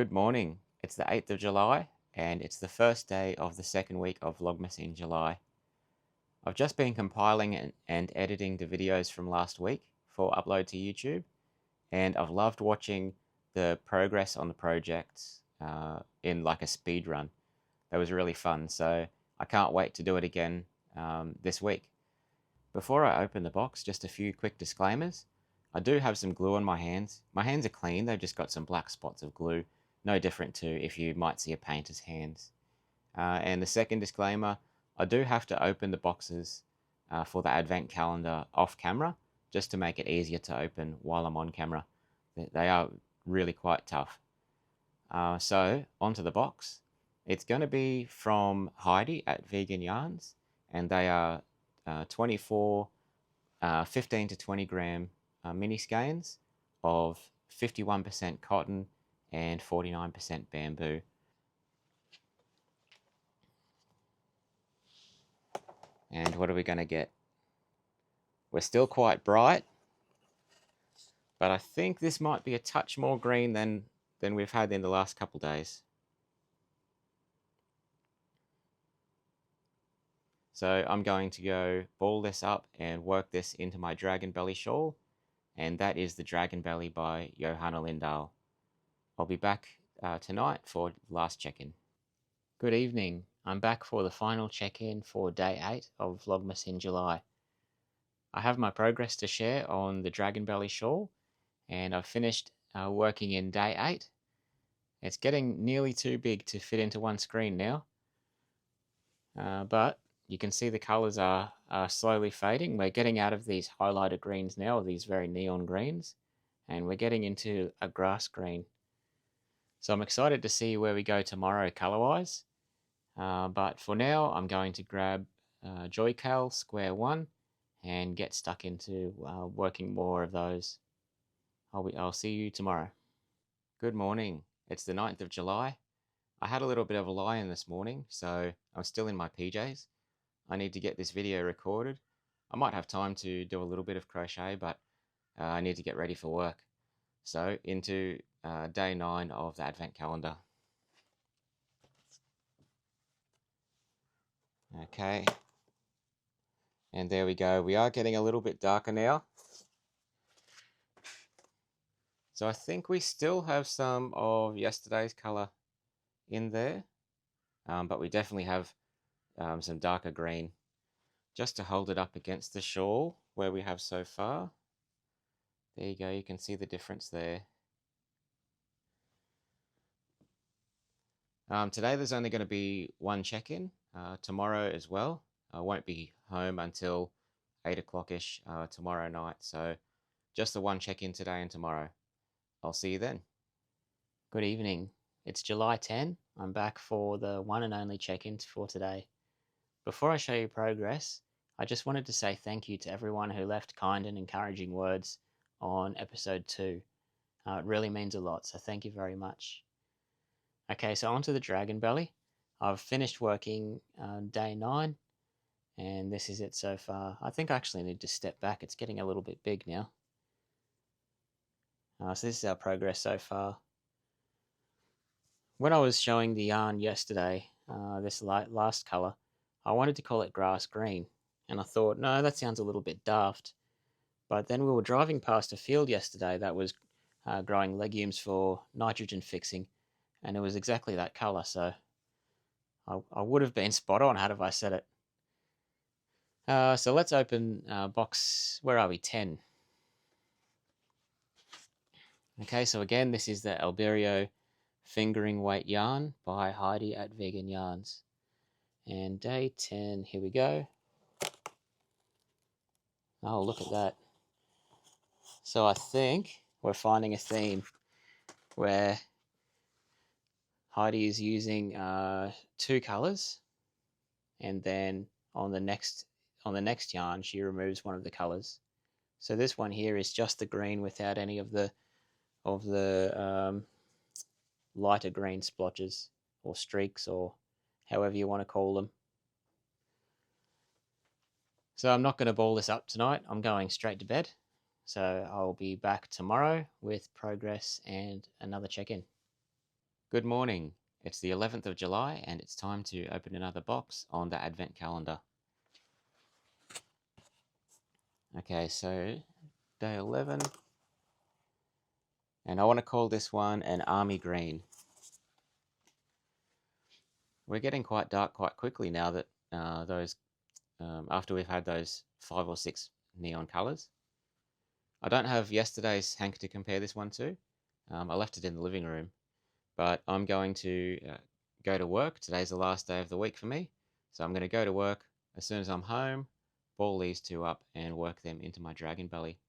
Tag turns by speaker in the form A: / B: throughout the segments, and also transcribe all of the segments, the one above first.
A: Good morning. It's the 8th of July and it's the first day of the second week of Vlogmas in July. I've just been compiling and editing the videos from last week for upload to YouTube, and I've loved watching the progress on the projects in like a speed run. That was really fun, so I can't wait to do it again this week. Before I open the box, just a few quick disclaimers. I do have some glue on my hands. My hands are clean, they've just got some black spots of glue. No different to if you might see a painter's hands. And the second disclaimer, I do have to open the boxes for the advent calendar off camera, just to make it easier to open while I'm on camera. They are really quite tough. So onto the box. It's going to be from Heidi at Vegan Yarns, and they are 24 15 to 20 gram mini skeins of 51% cotton and 49% bamboo. And what are we going to get? We're still quite bright, but I think this might be a touch more green than we've had in the last couple days. So I'm going to go ball this up and work this into my Dragon Belly shawl, and that is the Dragon Belly by Johanna Lindahl. I'll be back tonight for last check-in. Good evening. I'm back for the final check-in for day 8 of Vlogmas in July. I have my progress to share on the Dragon Belly shawl, and I've finished working in day 8. It's getting nearly too big to fit into one screen now, but you can see the colours are slowly fading. We're getting out of these highlighter greens now, these very neon greens, and we're getting into a grass green. So I'm excited to see where we go tomorrow colour-wise. But for now, I'm going to grab Joycal Square 1 and get stuck into working more of those. I'll see you tomorrow. Good morning. It's the 9th of July. I had a little bit of a lie-in this morning, so I'm still in my PJs. I need to get this video recorded. I might have time to do a little bit of crochet, but I need to get ready for work. So into day 9 of the Advent calendar. Okay, and there we go. We are getting a little bit darker now. So I think we still have some of yesterday's color in there, but we definitely have some darker green just to hold it up against the shawl where we have so far. There you go, you can see the difference there. Today there's only going to be one check-in. Tomorrow as well. I won't be home until 8 o'clock-ish tomorrow night, so just the one check-in today and tomorrow. I'll see you then. Good evening. It's July 10. I'm back for the one and only check-in for today. Before I show you progress, I just wanted to say thank you to everyone who left kind and encouraging words on episode 2. It really means a lot, so thank you very much. Okay, so onto the Dragon Belly. I've finished working day 9, and this is it so far. I think I actually need to step back. It's getting a little bit big now. So this is our progress so far. When I was showing the yarn yesterday, this last colour, I wanted to call it grass green, and I thought, no, that sounds a little bit daft. But then we were driving past a field yesterday that was growing legumes for nitrogen fixing, and it was exactly that colour, so I would have been spot on had I said it. So let's open box, where are we, 10. Okay, so again, this is the Alberio fingering weight yarn by Heidi at Vegan Yarns. And day 10, here we go. Oh, look at that. So I think we're finding a theme where Heidi is using 2 colours, and then on the next yarn she removes one of the colours. So this one here is just the green without any of the lighter green splotches or streaks, or however you want to call them. So I'm not going to ball this up tonight. I'm going straight to bed. So I'll be back tomorrow with progress and another check-in. Good morning. It's the 11th of July and it's time to open another box on the advent calendar. Okay, so day 11, and I want to call this one an army green. We're getting quite dark quite quickly now that after we've had those 5 or 6 neon colors. I don't have yesterday's hank to compare this one to. I left it in the living room, but I'm going to go to work. Today's the last day of the week for me, so I'm going to go to work. As soon as I'm home, ball these two up and work them into my dragon belly.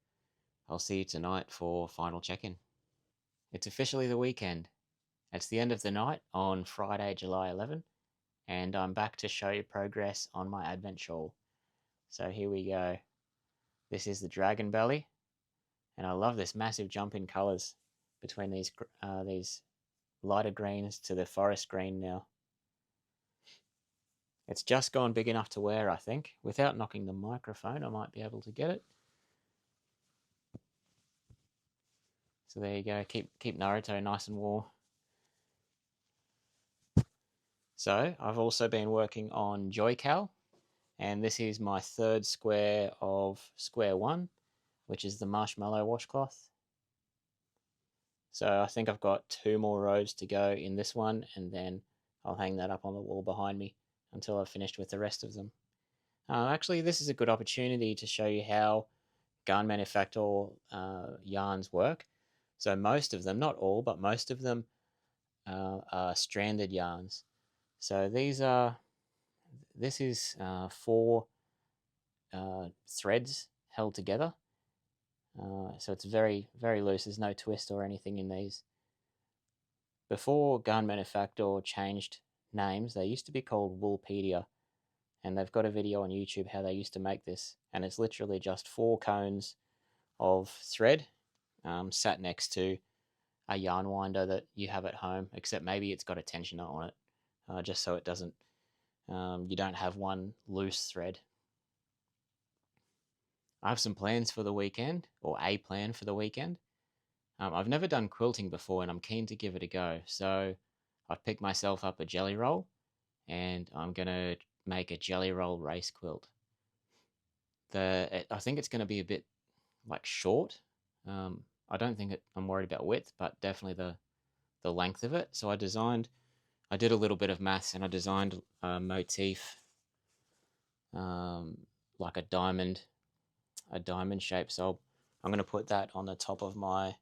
A: I'll see you tonight for final check-in. It's officially the weekend. It's the end of the night on Friday, July 11, and I'm back to show you progress on my advent shawl. So here we go. This is the dragon belly, and I love this massive jump in colors between these lighter greens to the forest green now. It's just gone big enough to wear, I think. Without knocking the microphone, I might be able to get it. So there you go. Keep Naruto nice and warm. So I've also been working on Joycal, and this is my third square of square one, which is the marshmallow washcloth. So I think I've got 2 more rows to go in this one, and then I'll hang that up on the wall behind me until I've finished with the rest of them. Actually, this is a good opportunity to show you how garn manufacturer yarns work. So most of them, not all, but most of them are stranded yarns. So this is 4 threads held together. So it's very, very loose. There's no twist or anything in these. Before garn manufacturer changed names, they used to be called Woolpedia, and they've got a video on YouTube how they used to make this, and it's literally just 4 cones of thread sat next to a yarn winder that you have at home, except maybe it's got a tensioner on it, just so it doesn't, you don't have one loose thread. I have some plans for the weekend, or a plan for the weekend. I've never done quilting before and I'm keen to give it a go, so I've picked myself up a jelly roll and I'm going to make a jelly roll race quilt. I think it's going to be a bit like short. I don't think I'm worried about width, but definitely the length of it. So I did a little bit of maths and I designed a motif, like a diamond shape. So I'm going to put that on the top of my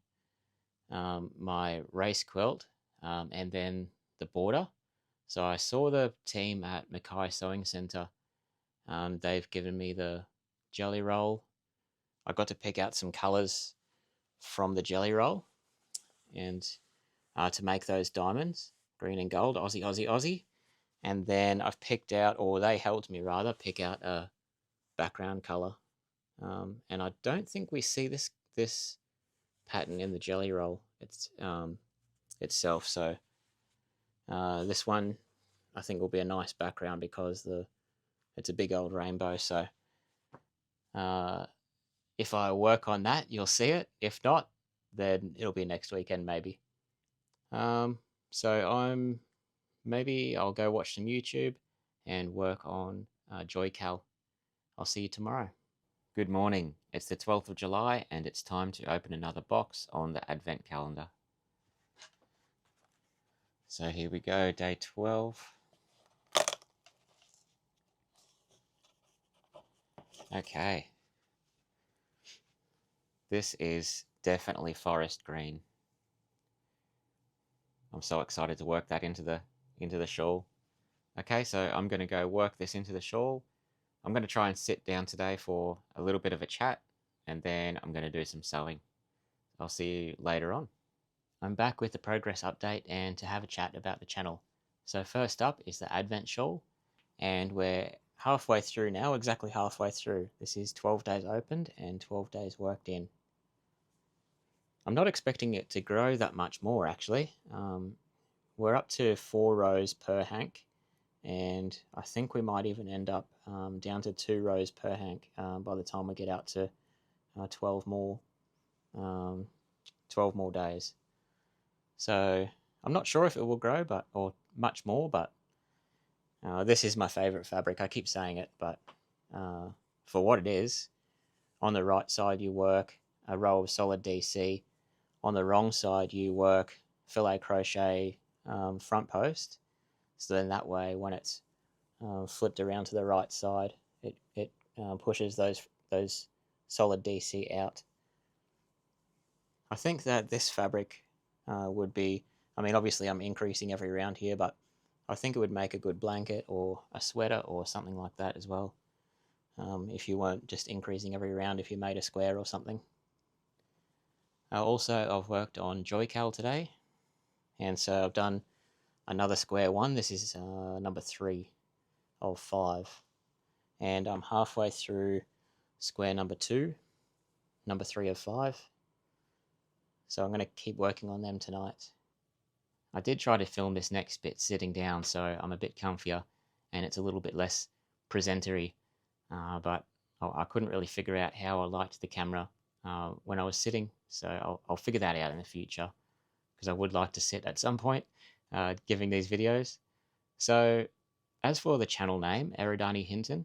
A: my race quilt, and then the border. So I saw the team at Mackay Sewing Centre. They've given me the jelly roll. I got to pick out some colours from the jelly roll, and to make those diamonds, green and gold, Aussie, Aussie, Aussie. And then I've picked out, or they helped me rather, pick out a background colour. And I don't think we see this pattern in the jelly roll itself. So this one I think will be a nice background because it's a big old rainbow. So if I work on that, you'll see it. If not, then it'll be next weekend maybe. So maybe I'll go watch some YouTube and work on Joycal. I'll see you tomorrow. Good morning. It's the 12th of July and it's time to open another box on the advent calendar. So here we go, day 12. Okay. This is definitely forest green. I'm so excited to work that into the shawl. Okay, so I'm going to go work this into the shawl. I'm going to try and sit down today for a little bit of a chat, and then I'm going to do some sewing. I'll see you later on. I'm back with the progress update and to have a chat about the channel. So first up is the Advent shawl, and we're halfway through now, exactly halfway through. This is 12 days opened and 12 days worked in. I'm not expecting it to grow that much more actually. We're up to 4 rows per hank, and I think we might even end up down to 2 rows per hank by the time we get out to 12 more days. So I'm not sure if it will grow, or much more, but this is my favorite fabric. I keep saying it, but for what it is, on the right side you work a row of solid DC. On the wrong side you work filet crochet front post. So then that way, when it's flipped around to the right side, it pushes those solid DC out. I think that this fabric would be, I mean, obviously I'm increasing every round here, but I think it would make a good blanket or a sweater or something like that as well. If you weren't just increasing every round, if you made a square or something. Also, I've worked on Joycal today, and so I've done another square one. This is number 3 of 5, and I'm halfway through square number 2, number 3 of 5. So I'm going to keep working on them tonight. I did try to film this next bit sitting down, so I'm a bit comfier and it's a little bit less presentery, but I couldn't really figure out how I liked the camera when I was sitting, so I'll figure that out in the future, because I would like to sit at some point giving these videos. So as for the channel name, Eridani Hinton,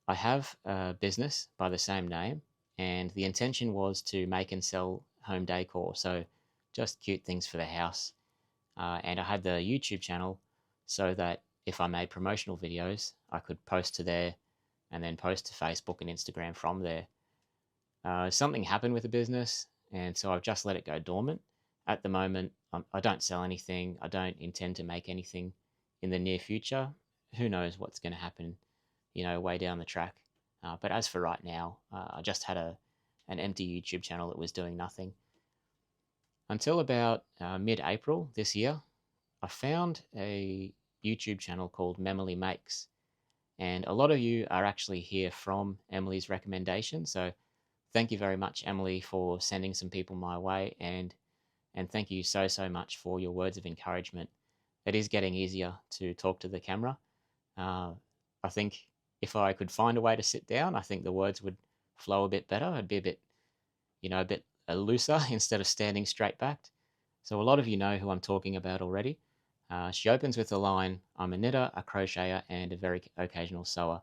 A: I have a business by the same name, and the intention was to make and sell home decor, so just cute things for the house. And I had the YouTube channel so that if I made promotional videos, I could post to there and then post to Facebook and Instagram from there. Something happened with the business, and so I've just let it go dormant. At the moment, I don't sell anything. I don't intend to make anything in the near future. Who knows what's going to happen, way down the track. But as for right now, I just had an empty YouTube channel that was doing nothing. Until about mid-April this year, I found a YouTube channel called Emily Makes, and a lot of you are actually here from Emily's recommendation. So thank you very much, Emily, for sending some people my way, and thank you so much for your words of encouragement. It is getting easier to talk to the camera. I think if I could find a way to sit down, I think the words would flow a bit better. I'd be a bit looser instead of standing straight backed. So a lot of you know who I'm talking about already. She opens with the line, "I'm a knitter, a crocheter, and a very occasional sewer."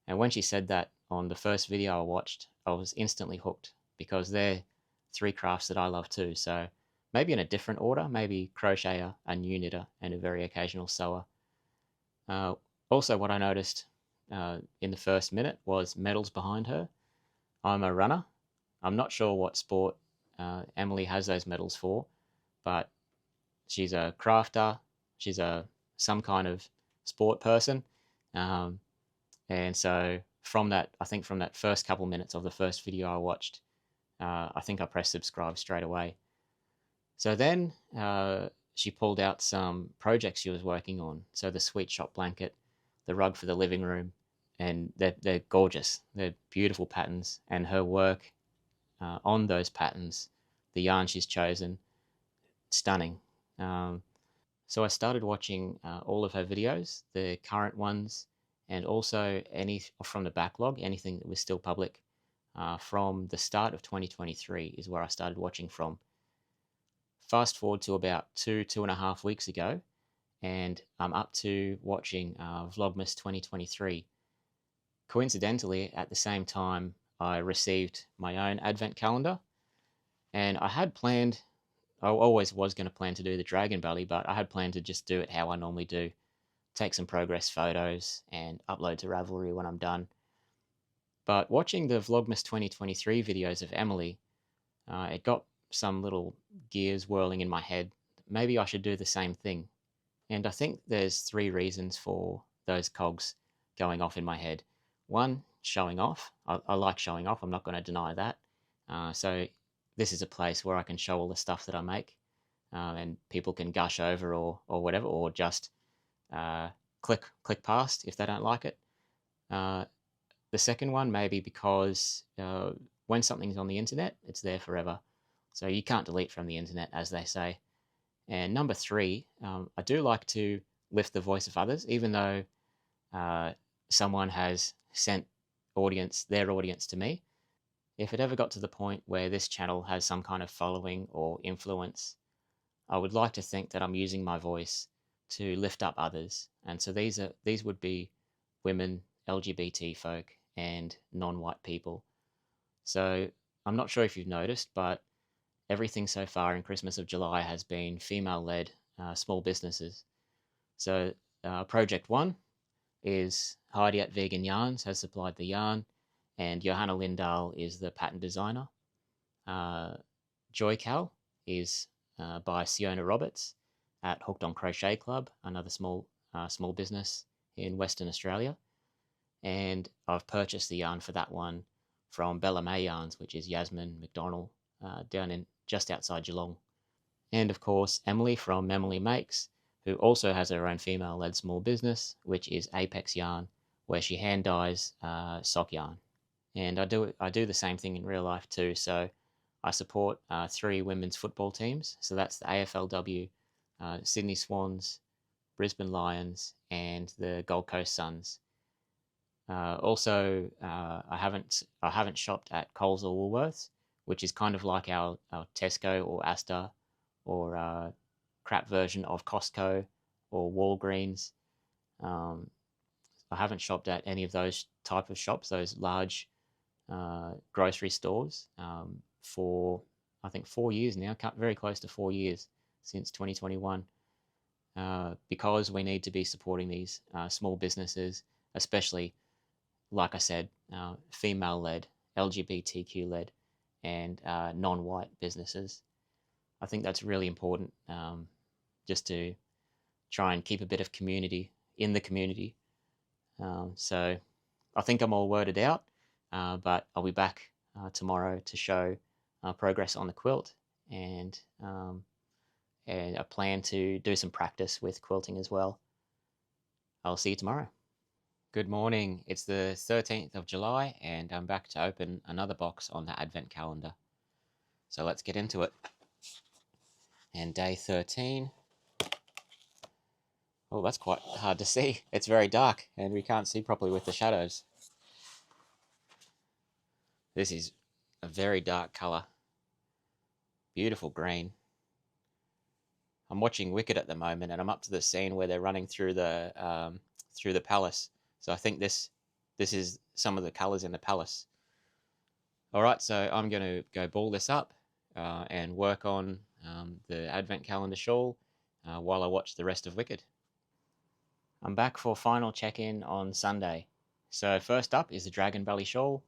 A: And when she said that on the first video I watched, I was instantly hooked, because they're 3 crafts that I love too. So maybe in a different order, maybe crocheter, a new knitter, and a very occasional sewer. Also, what I noticed in the first minute was medals behind her. I'm a runner. I'm not sure what sport Emily has those medals for, but she's a crafter. She's some kind of sport person. And so from that, I think from that first couple minutes of the first video I watched, I think I pressed subscribe straight away. So then she pulled out some projects she was working on. So the sweet shop blanket, the rug for the living room, and they're gorgeous. They're beautiful patterns, and her work on those patterns, the yarn she's chosen, stunning. So I started watching all of her videos, the current ones, and also any from the backlog, anything that was still public from the start of 2023 is where I started watching from. Fast forward to about 2.5 weeks ago, and I'm up to watching Vlogmas 2023. Coincidentally, at the same time, I received my own advent calendar, and I had planned, I always was going to plan to do the Dragon Belly, but I had planned to just do it how I normally do, take some progress photos and upload to Ravelry when I'm done. But watching the Vlogmas 2023 videos of Emily, it got some little gears whirling in my head. Maybe I should do the same thing. And I think there's 3 reasons for those cogs going off in my head. One, showing off. I like showing off. I'm not going to deny that. So this is a place where I can show all the stuff that I make, and people can gush over or whatever, or just click past if they don't like it. The second one, maybe because when something's on the internet, it's there forever. So you can't delete from the internet, as they say. And number 3, I do like to lift the voice of others, even though someone has sent their audience to me. If it ever got to the point where this channel has some kind of following or influence, I would like to think that I'm using my voice to lift up others. And so these would be women, LGBT folk, and non-white people. So I'm not sure if you've noticed, but everything so far in Christmas of July has been female-led small businesses. So Project One is Heidi at Vegan Yarns has supplied the yarn, and Johanna Lindahl is the pattern designer. Joy Cal is by Siona Roberts at Hooked on Crochet Club, another small business in Western Australia. And I've purchased the yarn for that one from Bella May Yarns, which is Yasmin McDonald, down in just outside Geelong. And of course, Emily from Emily Makes, who also has her own female-led small business, which is Apex Yarn, where she hand dyes sock yarn. And I do the same thing in real life too. So I support 3 women's football teams. So that's the AFLW, Sydney Swans, Brisbane Lions, and the Gold Coast Suns. I haven't shopped at Coles or Woolworths, which is kind of like our Tesco or Asda or crap version of Costco or Walgreens. Um, I haven't shopped at any of those type of shops, those large grocery stores, for I think 4 years now, very close to 4 years since 2021, because we need to be supporting these small businesses, especially, like I said, female-led, LGBTQ-led, and non-white businesses. I think that's really important, just to try and keep a bit of community in the community. So I think I'm all worded out, but I'll be back tomorrow to show progress on the quilt, and I plan to do some practice with quilting as well. I'll see you tomorrow. Good morning. It's the 13th of July, and I'm back to open another box on the Advent calendar. So let's get into it. And day 13. Oh, that's quite hard to see. It's very dark, and we can't see properly with the shadows. This is a very dark colour. Beautiful green. I'm watching Wicked at the moment, and I'm up to the scene where they're running through the palace. So I think this is some of the colours in the palace. All right, so I'm going to go ball this up and work on the Advent calendar shawl while I watch the rest of Wicked. I'm back for final check-in on Sunday. So first up is the Dragon Belly shawl,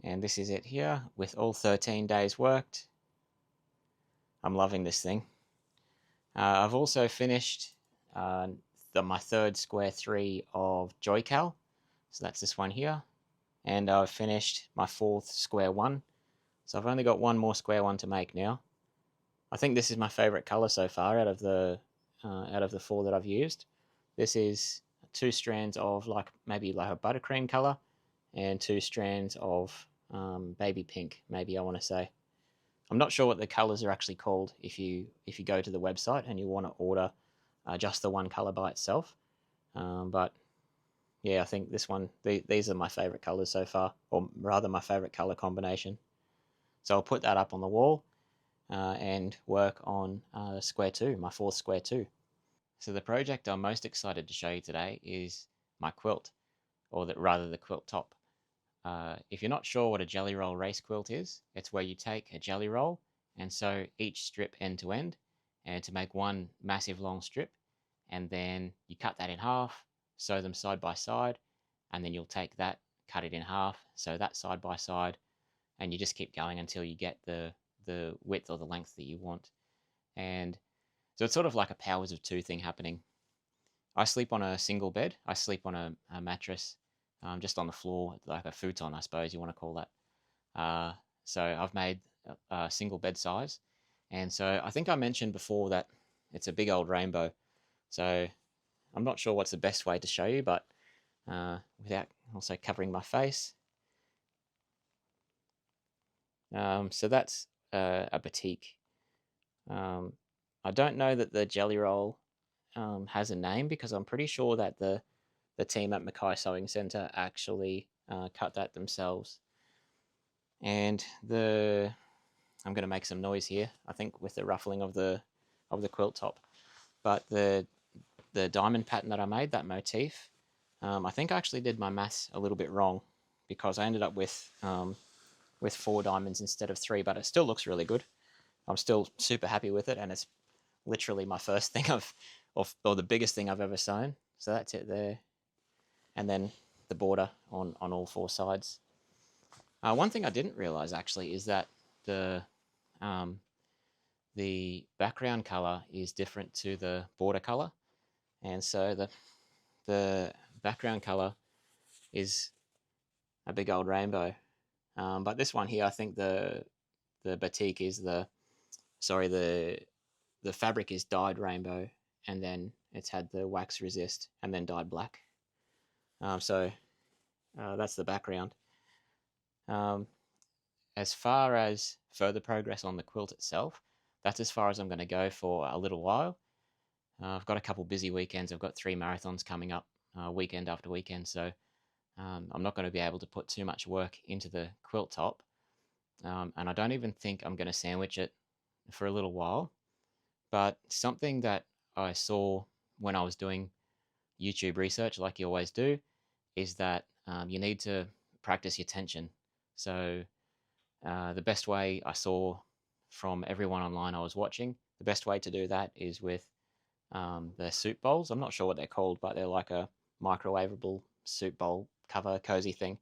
A: and this is it here with all 13 days worked. I'm loving this thing. I've also finished my third square 3 of Joycal, so that's this one here, and I've finished my 4th square 1, so I've only got one more square 1 to make now. I think this is my favourite colour so far out of the 4 that I've used. This is 2 strands of maybe like a buttercream colour, and 2 strands of baby pink, maybe I want to say. I'm not sure what the colours are actually called if you go to the website and you want to order just the one colour by itself. But yeah, I think these are my favourite colours so far, or rather my favourite colour combination. So I'll put that up on the wall and work on square 2, my 4th square 2. So the project I'm most excited to show you today is my quilt, or rather the quilt top. If you're not sure what a jelly roll race quilt is, it's where you take a jelly roll and sew each strip end to end, and to make one massive long strip, and then you cut that in half, sew them side by side, and then you'll take that, cut it in half, sew that side by side, and you just keep going until you get the width or the length that you want. And so it's sort of like a powers of 2 thing happening. I sleep on a single bed. I sleep on a mattress, just on the floor, like a futon, I suppose you want to call that. So I've made a single bed size. And so I think I mentioned before that it's a big old rainbow. So I'm not sure what's the best way to show you, but without also covering my face. So that's a batik. I don't know that the jelly roll has a name, because I'm pretty sure that the team at Mackay Sewing Centre actually cut that themselves. And I'm going to make some noise here, I think, with the ruffling of the the quilt top. But the diamond pattern that I made, that motif, I think I actually did my maths a little bit wrong, because I ended up with 4 diamonds instead of 3, but it still looks really good. I'm still super happy with it, and it's literally my first thing or the biggest thing I've ever sewn. So that's it there. And then the border on all 4 sides. One thing I didn't realize actually is that the background color is different to the border color, and so the background color is a big old rainbow. But this one here, I think the batik is the fabric is dyed rainbow, and then it's had the wax resist and then dyed black. So that's the background. As far as further progress on the quilt itself, that's as far as I'm going to go for a little while. I've got a couple busy weekends. I've got 3 marathons coming up, weekend after weekend, so I'm not going to be able to put too much work into the quilt top, and I don't even think I'm going to sandwich it for a little while. But something that I saw when I was doing YouTube research, like you always do, is that you need to practice your tension. So the best way I saw from everyone online I was watching, the best way to do that is with the soup bowls. I'm not sure what they're called, but they're like a microwavable soup bowl cover cozy thing.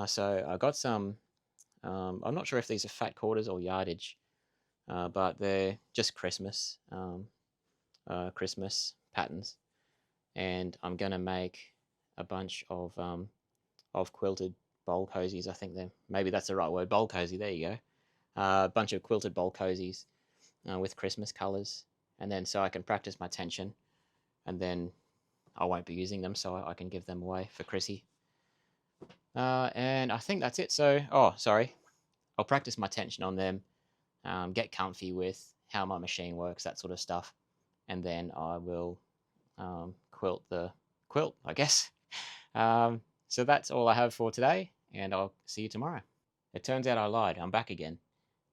A: So I got some, I'm not sure if these are fat quarters or yardage, but they're just Christmas patterns, and I'm gonna make a bunch of quilted bowl cozies. I think maybe that's the right word, bowl cozy. There you go. A bunch of quilted bowl cozies with Christmas colors, and then so I can practice my tension, and then I won't be using them, so I can give them away for Chrissy. And I think that's it. So, sorry, I'll practice my tension on them, get comfy with how my machine works, that sort of stuff, and then I will quilt the quilt, I guess. So that's all I have for today, and I'll see you tomorrow. It turns out I lied. I'm back again.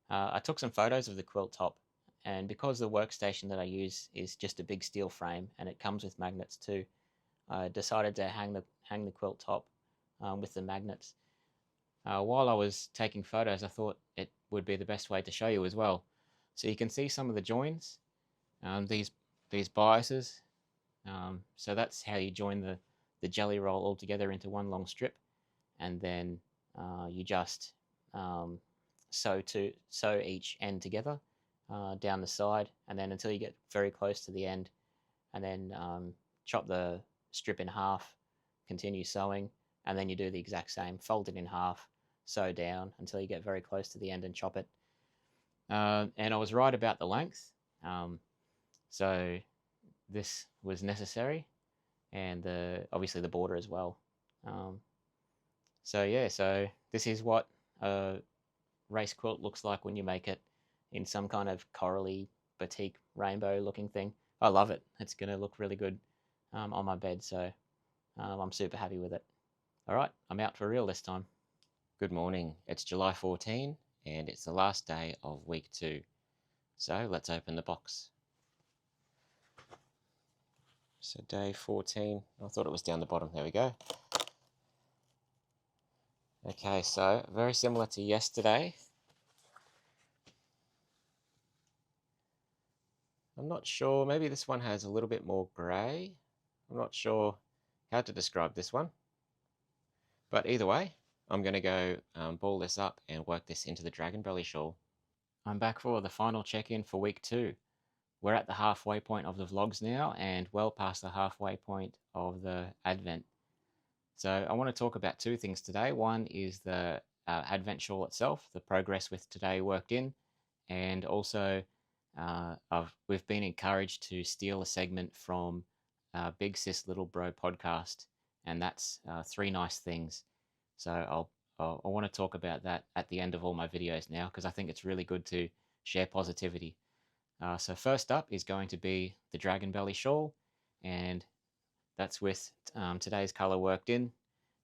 A: I took some photos of the quilt top, and because the workstation that I use is just a big steel frame and it comes with magnets too, I decided to hang the quilt top with the magnets. While I was taking photos, I thought it would be the best way to show you as well. So you can see some of the joins, these biases. So that's how you join the jelly roll all together into one long strip, and then you just sew each end together down the side, and then until you get very close to the end, and then chop the strip in half, continue sewing, and then you do the exact same, fold it in half, sew down until you get very close to the end and chop it. And I was right about the length, so this was necessary, and obviously the border as well. So yeah, so this is what a race quilt looks like when you make it in some kind of corally batik rainbow looking thing. I love it. It's going to look really good on my bed, so I'm super happy with it. All right, I'm out for real this time. Good morning. It's July 14 and it's the last day of week 2. So let's open the box. So day 14, I thought it was down the bottom, there we go. Okay, so very similar to yesterday. I'm not sure, maybe this one has a little bit more grey. I'm not sure how to describe this one. But either way, I'm going to go ball this up and work this into the dragon belly shawl. I'm back for the final check-in for week 2. We're at the halfway point of the vlogs now and well past the halfway point of the Advent. So I want to talk about 2 things today. One is the Advent shawl itself, the progress with today worked in, and also we've been encouraged to steal a segment from Big Sis Little Bro podcast, and that's 3 nice things. So I want to talk about that at the end of all my videos now, because I think it's really good to share positivity. So first up is going to be the Dragon Belly shawl, and that's with today's color worked in,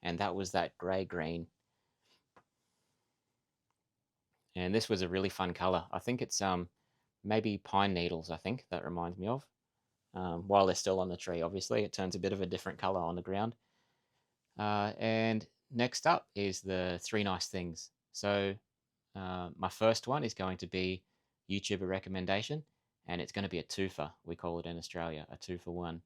A: and that was that grey-green. And this was a really fun color. I think it's maybe pine needles, I think that reminds me of. While they're still on the tree, obviously, it turns a bit of a different color on the ground. And next up is the three nice things. So my first one is going to be YouTuber recommendation, and it's going to be a twofer. We call it in Australia a 2-for-1.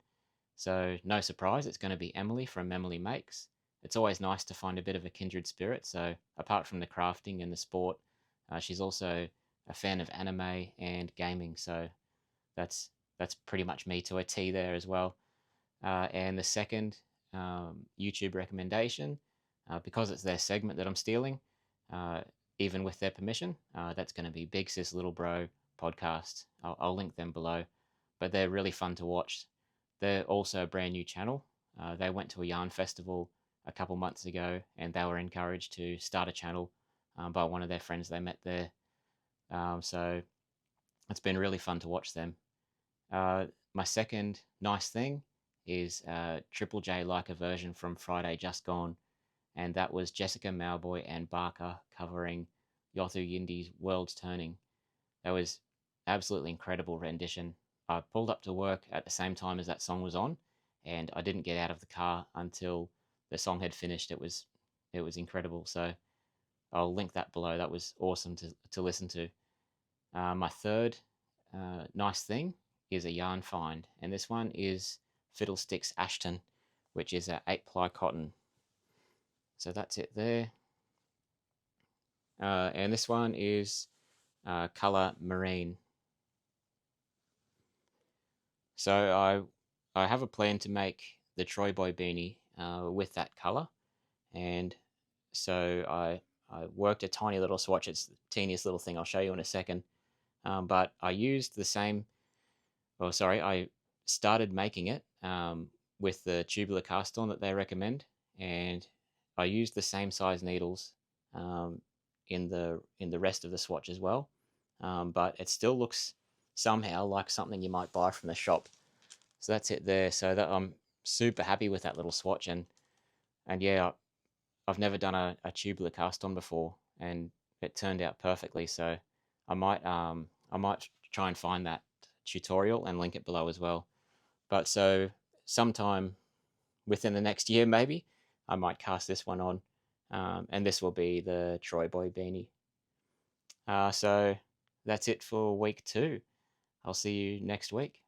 A: So no surprise, it's going to be Emily from Emily Makes. It's always nice to find a bit of a kindred spirit. So apart from the crafting and the sport, she's also a fan of anime and gaming. So that's that's pretty much me to a T there as well. And the second YouTube recommendation, because it's their segment that I'm stealing, uh, even with their permission, that's going to be Big Sis Little Bro podcast. I'll link them below, but they're really fun to watch. They're also a brand new channel. They went to a yarn festival a couple months ago, and they were encouraged to start a channel by one of their friends they met there. So it's been really fun to watch them. My second nice thing is Triple J like a version from Friday Just Gone, and that was Jessica Mauboy and Barker covering Yothu Yindi's World's Turning. That was absolutely incredible rendition. I pulled up to work at the same time as that song was on, and I didn't get out of the car until the song had finished. It was incredible. So I'll link that below. That was awesome to listen to. My third nice thing is a yarn find, and this one is Fiddlesticks Ashton, which is a 8-ply cotton. So that's it there. And this one is color marine. So I have a plan to make the Troy Boy beanie with that color, and so I worked a tiny little swatch. It's the teeniest little thing. I'll show you in a second. But I used the same. Well, sorry, I started making it with the tubular cast on that they recommend, and I used the same size needles um, in the rest of the swatch as well. But it still looks somehow like something you might buy from the shop. So that's it there. So that I'm super happy with that little swatch, and yeah, I've never done a tubular cast on before, and it turned out perfectly. So I might try and find that tutorial and link it below as well. But so sometime within the next year, maybe I might cast this one on, and this will be the Troy Boy beanie. So that's it for week 2. I'll see you next week.